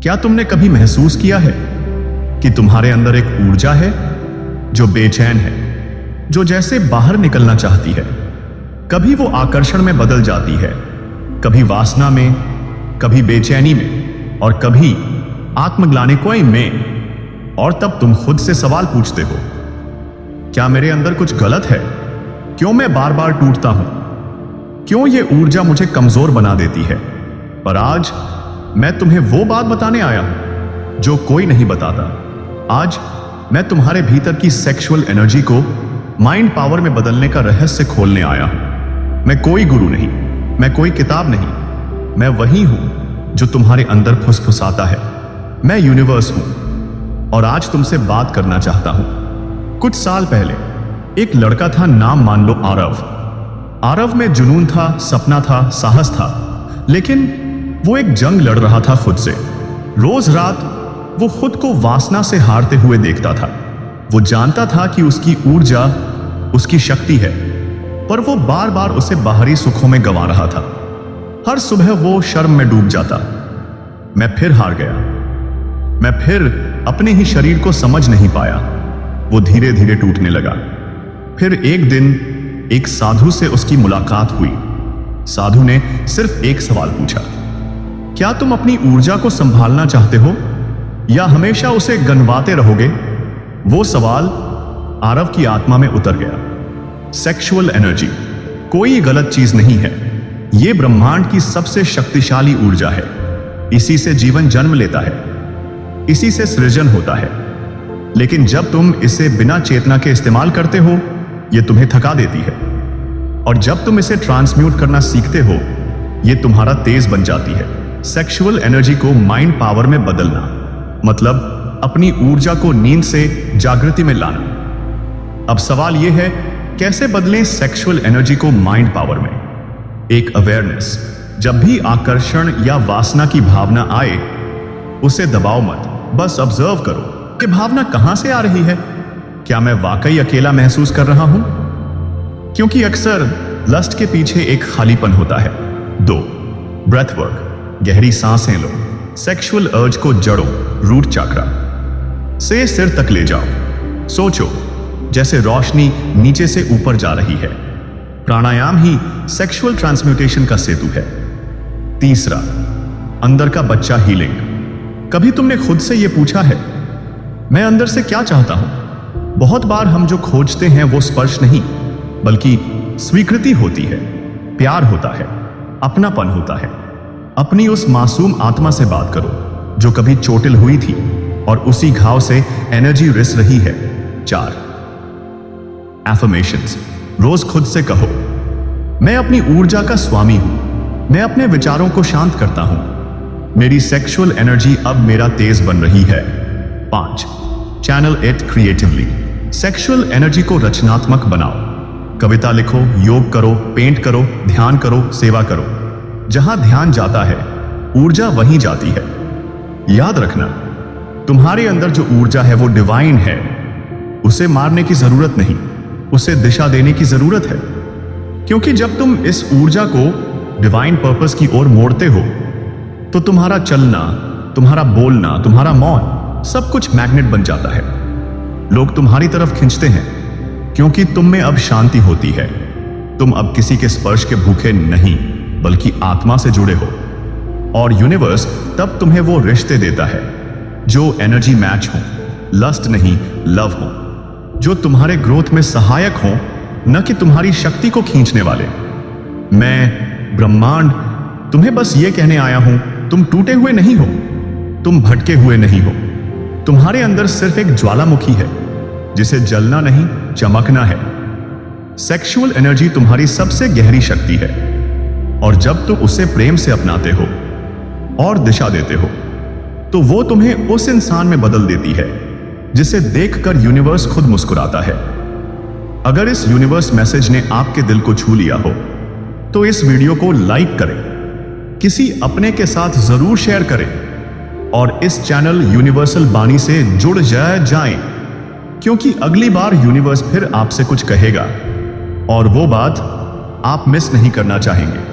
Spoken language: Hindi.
क्या तुमने कभी महसूस किया है कि तुम्हारे अंदर एक ऊर्जा है जो बेचैन है, जो जैसे बाहर निकलना चाहती है? कभी वो आकर्षण में बदल जाती है, कभी वासना में, कभी बेचैनी में और कभी आत्मग्लानिकों में। और तब तुम खुद से सवाल पूछते हो, क्या मेरे अंदर कुछ गलत है? क्यों मैं बार बार टूटता हूं? क्यों ये ऊर्जा मुझे कमजोर बना देती है? पर आज मैं तुम्हें वो बात बताने आया हूं जो कोई नहीं बताता। आज मैं तुम्हारे भीतर की सेक्सुअल एनर्जी को माइंड पावर में बदलने का रहस्य खोलने आया हूं। मैं कोई गुरु नहीं, मैं कोई किताब नहीं, मैं वही हूं जो तुम्हारे अंदर फुसफुसाता है। मैं यूनिवर्स हूं और आज तुमसे बात करना चाहता हूं। कुछ साल पहले एक लड़का था, नाम मान लो आरव। आरव में जुनून था, सपना था, साहस था, लेकिन वो एक जंग लड़ रहा था खुद से। रोज रात वो खुद को वासना से हारते हुए देखता था। वो जानता था कि उसकी ऊर्जा उसकी शक्ति है, पर वो बार बार उसे बाहरी सुखों में गंवा रहा था। हर सुबह वो शर्म में डूब जाता। मैं फिर हार गया, मैं फिर अपने ही शरीर को समझ नहीं पाया। वो धीरे धीरे टूटने लगा। फिर एक दिन एक साधु से उसकी मुलाकात हुई। साधु ने सिर्फ एक सवाल पूछा, क्या तुम अपनी ऊर्जा को संभालना चाहते हो या हमेशा उसे गनवाते रहोगे? वो सवाल आरव की आत्मा में उतर गया। सेक्सुअल एनर्जी कोई गलत चीज नहीं है, यह ब्रह्मांड की सबसे शक्तिशाली ऊर्जा है। इसी से जीवन जन्म लेता है, इसी से सृजन होता है। लेकिन जब तुम इसे बिना चेतना के इस्तेमाल करते हो, यह तुम्हें थका देती है। और जब तुम इसे ट्रांसम्यूट करना सीखते हो, यह तुम्हारा तेज बन जाती है। सेक्सुअल एनर्जी को माइंड पावर में बदलना मतलब अपनी ऊर्जा को नींद से जागृति में लाना। अब सवाल यह है, कैसे बदलें सेक्सुअल एनर्जी को माइंड पावर में? एक अवेयरनेस। जब भी आकर्षण या वासना की भावना आए, उसे दबाओ मत, बस ऑब्जर्व करो कि भावना कहां से आ रही है। क्या मैं वाकई अकेला महसूस कर रहा हूं? क्योंकि अक्सर लस्ट के पीछे एक खालीपन होता है। 2. Breath work. गहरी सांसें लो। सेक्सुअल अर्ज को जड़ों, रूट चक्रा से सिर तक ले जाओ। सोचो जैसे रोशनी नीचे से ऊपर जा रही है। प्राणायाम ही सेक्सुअल ट्रांसम्यूटेशन का सेतु है। 3. अंदर का बच्चा हीलिंग। कभी तुमने खुद से यह पूछा है, मैं अंदर से क्या चाहता हूं? बहुत बार हम जो खोजते हैं वो स्पर्श नहीं, बल्कि स्वीकृति होती है, प्यार होता है, अपनापन होता है। अपनी उस मासूम आत्मा से बात करो जो कभी चोटिल हुई थी और उसी घाव से एनर्जी रिस रही है। 4. एफर्मेशंस। रोज खुद से कहो, मैं अपनी ऊर्जा का स्वामी हूं, मैं अपने विचारों को शांत करता हूं, मेरी सेक्सुअल एनर्जी अब मेरा तेज बन रही है। 5. Channel it creatively. Sexual energy को रचनात्मक बनाओ। कविता लिखो, योग करो, पेंट करो, ध्यान करो, सेवा करो। जहां ध्यान जाता है, ऊर्जा वहीं जाती है। याद रखना, तुम्हारे अंदर जो ऊर्जा है वो डिवाइन है। उसे मारने की जरूरत नहीं, उसे दिशा देने की जरूरत है। क्योंकि जब तुम इस ऊर्जा को डिवाइन पर्पस की ओर मोड़ते हो, तो तुम्हारा चलना, तुम्हारा बोलना, तुम्हारा मौन, सब कुछ मैग्नेट बन जाता है। लोग तुम्हारी तरफ खींचते हैं क्योंकि तुम में अब शांति होती है। तुम अब किसी के स्पर्श के भूखे नहीं, बल्कि आत्मा से जुड़े हो। और यूनिवर्स तब तुम्हें वो रिश्ते देता है जो एनर्जी मैच हो, लस्ट नहीं लव हो, जो तुम्हारे ग्रोथ में सहायक हो, न कि तुम्हारी शक्ति को खींचने वाले। मैं ब्रह्मांड तुम्हें बस ये कहने आया हूं, तुम टूटे हुए नहीं हो, तुम भटके हुए नहीं हो। तुम्हारे अंदर सिर्फ एक ज्वालामुखी है जिसे जलना नहीं, चमकना है। सेक्सुअल एनर्जी तुम्हारी सबसे गहरी शक्ति है, और जब तुम उसे प्रेम से अपनाते हो और दिशा देते हो, तो वो तुम्हें उस इंसान में बदल देती है जिसे देखकर यूनिवर्स खुद मुस्कुराता है। अगर इस यूनिवर्स मैसेज ने आपके दिल को छू लिया हो, तो इस वीडियो को लाइक करें, किसी अपने के साथ जरूर शेयर करें, और इस चैनल यूनिवर्सल बाणी से जुड़ जाएं, क्योंकि अगली बार यूनिवर्स फिर आपसे कुछ कहेगा, और वो बात आप मिस नहीं करना चाहेंगे।